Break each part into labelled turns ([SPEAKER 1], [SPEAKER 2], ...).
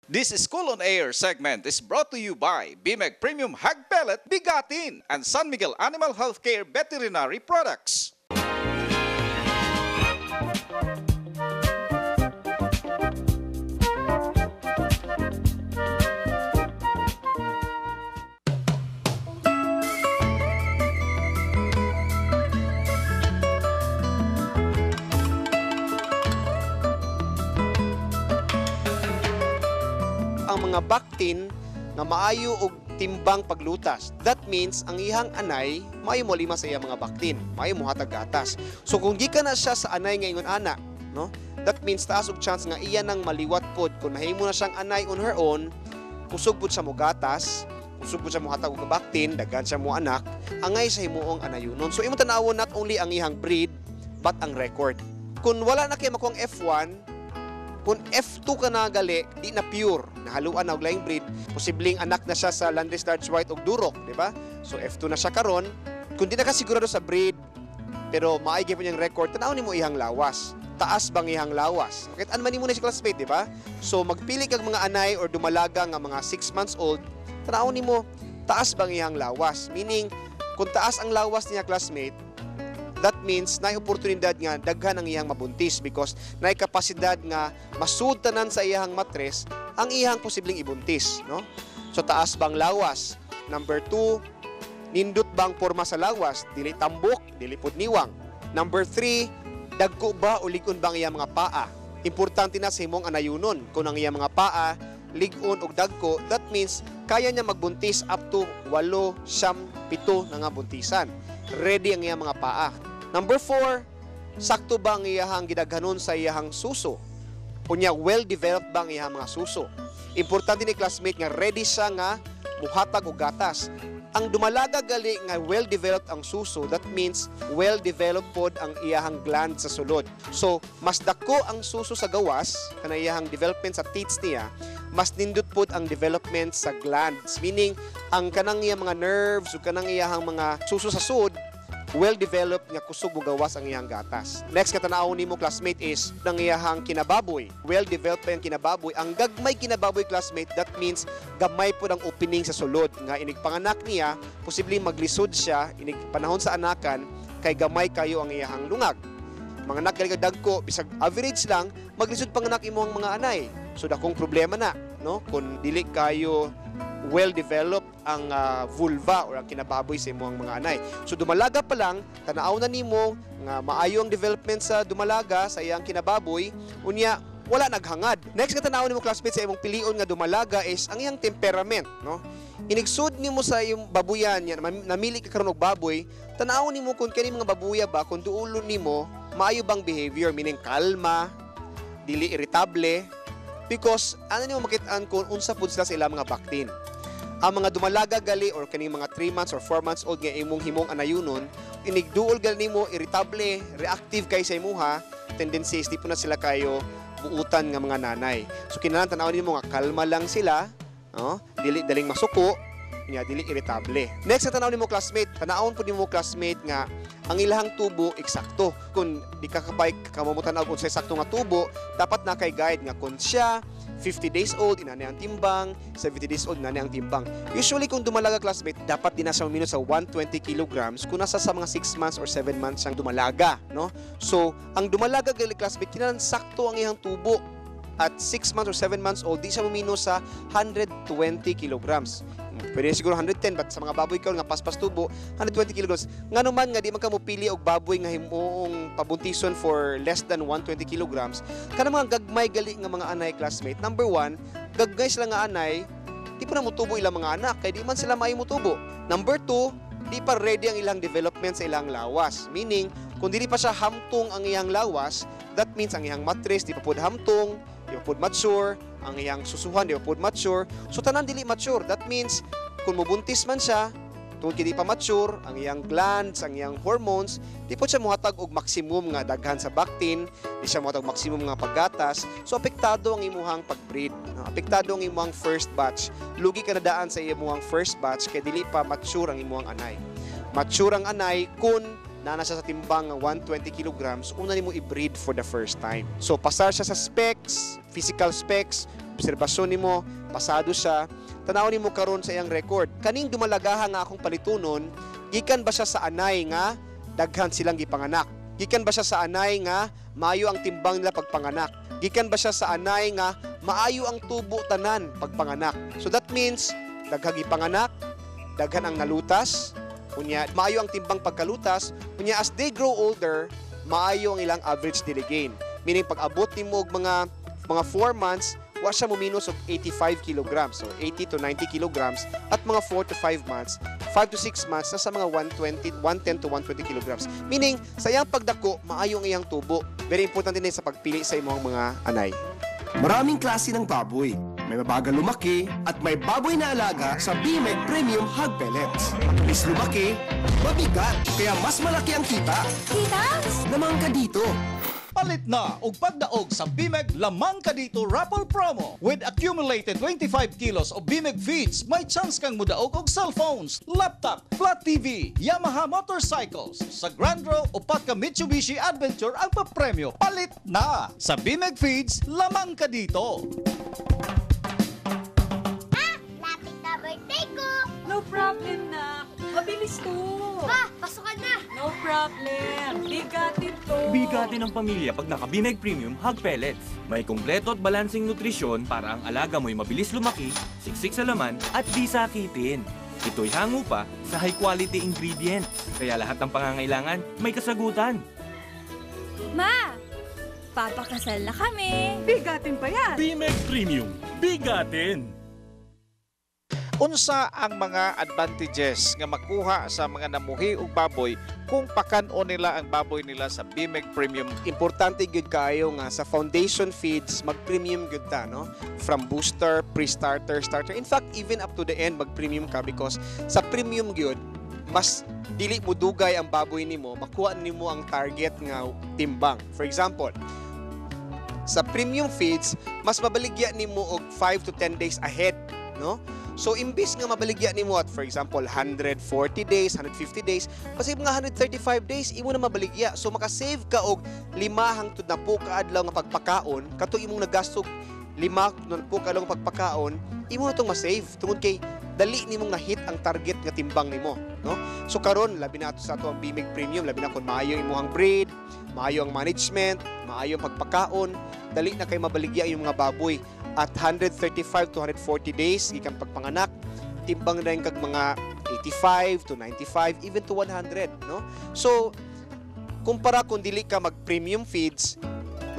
[SPEAKER 1] This School on Air segment is brought to you by BMEG Premium Hog Pellet Bigatin and San Miguel Animal Healthcare Veterinary Products.
[SPEAKER 2] Ang mga baktin nga maayo og timbang paglutas. That means ang ihang anay maayo mo lima sa iyang mga baktin, maayo mo hatag gatas. So kung gikan na siya sa anay nga ingon ana, no? That means taas og chance nga iya nang maliwat pod kung nahimo na siyang anay on her own, kusog pud siya mo gatas, kusog pud siya mo hatag og baktin, daghan siya mo anak, angay sa himuong anayunon. So imo tanawon not only ang ihang breed but ang record. Kung wala na kay makuang F1, kung F2 ka na gali, di na pure, nahaluan na og laing breed, posibleng anak na siya sa Landrace Large White og Durok, di ba? So F2 na siya karon. Kung di na ka sigurado sa breed, pero maaygi po niyang record, tanaw nimo ihang lawas. Taas bang ihang lawas? Kahit anman nimo na si classmate, di ba? So magpili kag mga anay or dumalaga nga mga 6 months old, tanaw nimo taas bang ihang lawas. Meaning, kung taas ang lawas niya classmate, that means na oportunidad nga daghan ang iyang mabuntis because na kapasidad nga masud tanan sa iyang matres ang iyang posibleng ibuntis, no? So taas bang lawas? Number 2, nindot bang porma sa lawas? Dili tambok, dili pud niwang. Number 3, dagko ba o ligon bang iyang mga paa? Importante na sa himong anayunon kung ang iyang mga paa ligon og dagko, that means kaya niya magbuntis up to 8, 9, 7 na nga buntisan. Ready ang iyang mga paa. Number 4, sakto ba ang iyahang gidaghanon sa iyahang suso? Unya, well-developed ba ang iyahang mga suso? Importante ni classmate nga ready siya nga muhatag og gatas. Ang dumalaga gali nga well-developed ang suso, that means well-developed pod ang iyahang gland sa sulod. So, mas dako ang suso sa gawas, kana iyahang development sa teats niya, mas nindot pod ang development sa glands. Meaning, ang kanang iyang mga nerves o kanang iyahang mga suso sa sud, well-developed nga kusog mo gawas ang iyang gatas. Next katanaw nimo classmate is ng iyahang kinababoy. Well-developed pa yung kinababoy. Ang gagmay kinababoy classmate, that means gamay po ang opening sa sulod. Nga inigpanganak niya, posibleng maglisod siya, inig panahon sa anakan, kay gamay kayo ang iyahang lungag. Mga anak gali dagko, bisag average lang, maglisod panganak imo ang mga anay. So dakong problema na, no? Kung dili kayo well-developed ang vulva or ang kinababoy sa imong mga anay. So dumalaga pa lang, tanaw na nimo nga maayo ang development sa dumalaga sa iyang kinababoy, unya wala naghangad. Next nga tanaw nimo classmate sa imong pilion nga dumalaga is ang iyang temperament, no? Inigsud nimo sa iyong babuyan yan, namili ka karon og baboy, tanaw nimo kung kani mga babuya ba kung duulon nimo maayo bang behavior, meaning kalma, dili irritable, because ano nimo makit-an kung unsa pud sila sa ilang mga baktin. Ang mga dumalaga gali or kaning mga 3 months or 4 months old nga imong himong anayunon, inigduol gali nimo irritable, reactive kay sa imuha, tendencies di po na sila kayo buutan nga mga nanay. So kinahanglan tan-awon nimo nga kalma lang sila, no? Dili daling masuko, nya dili irritable. Next na tanaw nimo classmate, tanawon pud nimo classmate nga ang ilahang tubo eksakto. Kung di ka kapay kamamutan og unsay sakto nga tubo, dapat na kay guide nga kung siya 50 days old, inani ang timbang, 70 days old, inani ang timbang. Usually, kung dumalaga classmate, dapat din na siya minus sa 120 kilograms kung nasa sa mga 6 months or 7 months siyang dumalaga, no? So, ang dumalaga gali classmate, kinahanglan sakto ang iyang tubo. At 6 months or 7 months old, di siya minus sa 120 kilograms. Pwede siguro 110, but sa mga baboy ka nga paspas tubo, 120 kilograms. Nga naman nga, di man ka mupili og baboy nga himuong pabuntison for less than 120 kilograms. Kana mga gagmay gali nga mga anay classmate. Number 1, gagmay sila nga anay, di pa na mutubo ilang mga anak, kaya di man sila may mutubo. Number 2, di pa ready ang ilang development sa ilang lawas. Meaning, kung di pa siya hamtong ang iyang lawas, that means ang iyang matres di pa pod hamtong, di pa pod mature, ang iyang susuhan di pa pod mature. So tanan dili mature. That means kung mubuntis man siya, tungod kay di pa mature, ang iyang glands, ang iyang hormones, di po siya muhatag og maximum nga daghan sa baktin, di siya muhatag maximum nga paggatas. So apektado ang imuhang pagbreed. Apektado ang imuhang first batch. Lugi ka na daan sa imuhang first batch kay dili pa mature ang imuhang anay. Mature ang anay kung nana siya sa timbang ng 120 kilograms, una nimo i-breed for the first time. So pasar siya sa specs, physical specs, obserbasyon nimo, pasado siya, tanaw nimo karon sa iyang record. Kaning dumalagaha nga akong palitunon, gikan ba siya sa anay nga daghan silang gipanganak? Gikan ba siya sa anay nga maayo ang timbang nila pagpanganak? Gikan ba siya sa anay nga maayo ang tubo tanan pagpanganak? So that means daghang gipanganak, daghan ang nalutas, unya maayo ang timbang pagkalutas, unya as they grow older, maayo ang ilang average daily gain. Meaning pag abot nimo og mga 4 months, wa siya muminus og 85 kilograms, so 80 to 90 kilograms, at mga 4 to 5 months, 5 to 6 months, nasa mga 110 to 120 kilograms. Meaning, sa iyang pagdako, maayo ang iyang tubo. Very important din sa pagpili sa imong mga anay.
[SPEAKER 3] Maraming klase ng baboy. May mabagal lumaki at may baboy na alaga sa BMEG Premium Hog Pellets. Mabilis lumaki, mabigat, kaya mas malaki ang kita.
[SPEAKER 4] Kitas!
[SPEAKER 3] Lamang ka dito.
[SPEAKER 1] Palit na og pagdaog sa BMEG Lamang Ka Dito Raffle Promo. With accumulated 25 kilos of BMEG feeds, may chance kang mudaog og cellphones, laptop, flat TV, Yamaha motorcycles. Sa Grand Draw, upat ka Mitsubishi Adventure ang papremyo. Palit na! Sa BMEG Feeds, Lamang Ka Dito.
[SPEAKER 4] Lapit na birthday ko!
[SPEAKER 5] No problem na. Mabilis to.
[SPEAKER 4] Pasukan na!
[SPEAKER 5] No problem. Bigatin to.
[SPEAKER 6] Bigatin ng pamilya pag naka-BMEG Premium Hog Pellets. May kumpleto at balansing nutrisyon para ang alaga mo'y mabilis lumaki, siksik sa laman at di sakitin. Ito'y hango pa sa high-quality ingredients. Kaya lahat ng pangangailangan may kasagutan.
[SPEAKER 4] Ma! Papakasal na kami!
[SPEAKER 5] Bigatin pa yan.
[SPEAKER 6] BMEG Premium. Bigatin!
[SPEAKER 1] Unsa ang mga advantages nga makuha sa mga namuhi og baboy kung pakan-o nila ang baboy nila sa BMEG Premium?
[SPEAKER 2] Importante gyud kayo nga sa foundation feeds mag-premium gyud ta, no? From booster, pre-starter, starter. In fact, even up to the end mag-premium ka because sa premium gyud mas dili mo dugay ang baboy nimo, makuha nimo ang target nga timbang. For example, sa premium feeds, mas mabaligya nimo og 5 to 10 days ahead, no? So, imbis nga mabaligya nimo at for example, 140 days, 150 days, kasi mga 135 days, imo na mabaligya. So, makasave ka og 5 hangtod na po kaadlaw nga pagpakaon, kato imong nagastog 5 na po kaadlaw nga pagpakaon, imo na itong masave. Tungod kay, dali nimong na-hit ang target nga timbang nimo, no? So, karon labi na ito sa ito ang BMEG Premium, labi na kung maayo imong breed, maayo ang management, maayo ang pagpakaon, dali na kay mabaligya yung mga baboy. At 135 to 140 days, ikan pagpanganak, timbang na yung kag mga 85 to 95, even to 100, no? So, kumpara kung dili ka mag-premium feeds,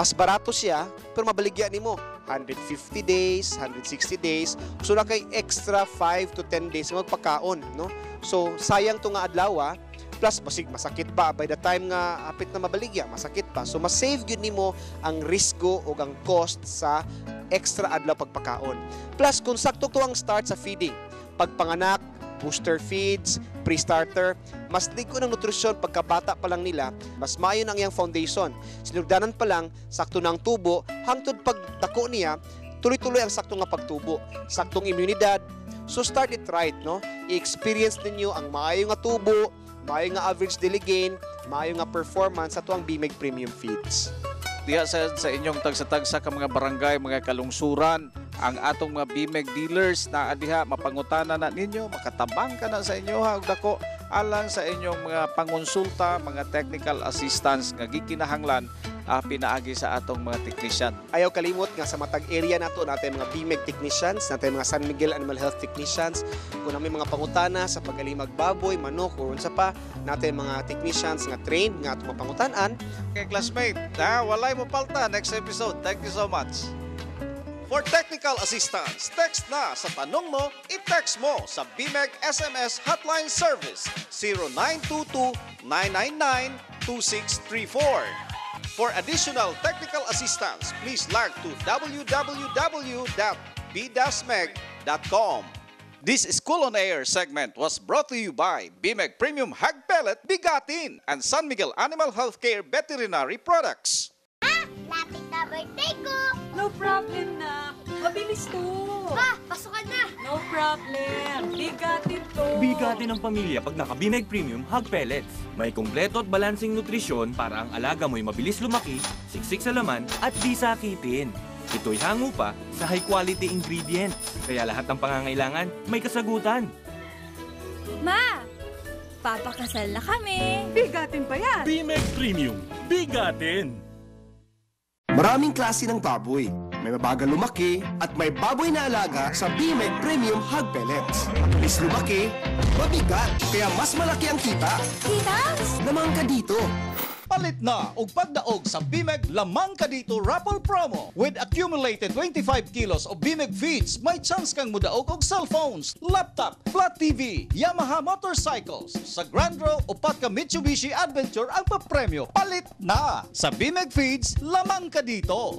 [SPEAKER 2] mas barato siya, pero mabaligya nimo 150 days, 160 days, so na kay extra 5 to 10 days magpakaon, no? So, sayang to nga adlaw, plus basig masakit pa by the time nga apit na mabaligya, masakit pa. So, mas-save gyud nimo ang risgo o ang cost sa extra adlaw pagpakaon. Plus, kung sakto to ang start sa feeding, pagpanganak, booster feeds, pre-starter, mas ligo ng nutrisyon pagkabata pa lang nila, mas maayo ang iyang foundation. Sinugdanan pa lang, sakto na ang tubo, hangtod pagdako niya, tuloy-tuloy ang sakto nga pagtubo, saktong immunidad. So start it right, no? I-experience ninyo ang maayo nga tubo, maayo nga average daily gain, maayo nga performance sa tuwang BMEG Premium Feeds.
[SPEAKER 1] Diya sa inyong tagsa-tagsa ka mga barangay, mga kalungsuran, ang atong mga BMEG dealers na adiha mapangutana na ninyo, makatabang ka na sa inyo ha, dako alang sa inyong mga pangonsulta, mga technical assistance nga gikinahanglan pinaagi sa atong mga technician.
[SPEAKER 2] Ayaw kalimot nga sa matag area nato natin mga BMEG technicians, natin mga San Miguel Animal Health technicians, kung may mga pangutana sa pagalimag baboy, manok o unsa pa, natin mga technicians nga trained nga atong mapangutanan.
[SPEAKER 1] Okay, classmate, walay mo palta next episode. Thank you so much. For technical assistance, text na sa tanong mo, i-text mo sa BMEG SMS Hotline Service 0922-999-2634. For additional technical assistance, please log to www.bdasmeg.com. This School on Air segment was brought to you by BMEG Premium Hog Pellet Bigatin and San Miguel Animal Healthcare Veterinary Products.
[SPEAKER 4] Lapit na birthday ko!
[SPEAKER 5] No problem na. Mabilis to.
[SPEAKER 4] Pasukan na!
[SPEAKER 5] No problem. Bigatin to.
[SPEAKER 6] Bigatin ng pamilya pag naka-BMEG Premium Hog Pellets. May kumpleto at balansing nutrisyon para ang alaga mo'y mabilis lumaki, siksik sa laman at di sakitin. Ito'y hango pa sa high-quality ingredients, kaya lahat ng pangangailangan may kasagutan.
[SPEAKER 4] Ma, papakasal na kami.
[SPEAKER 5] Bigatin pa yan.
[SPEAKER 7] BMEG Premium. Bigatin!
[SPEAKER 3] Maraming klase ng baboy. May mabagal lumaki at may baboy na alaga sa BMEG Premium Hog Pellets. Mabilis lumaki, mabigat, kaya mas malaki ang kita.
[SPEAKER 4] Kitas!
[SPEAKER 3] Lamang ka dito.
[SPEAKER 1] Palit na og pagdaog sa BMEG Lamang Ka Dito Raffle Promo. With accumulated 25 kilos of BMEG feeds, may chance kang mudaog og cellphones, laptop, flat TV, Yamaha motorcycles. Sa Grand Draw, upat ka Mitsubishi Adventure ang papremyo. Palit na! Sa BMEG Feeds, Lamang Ka Dito.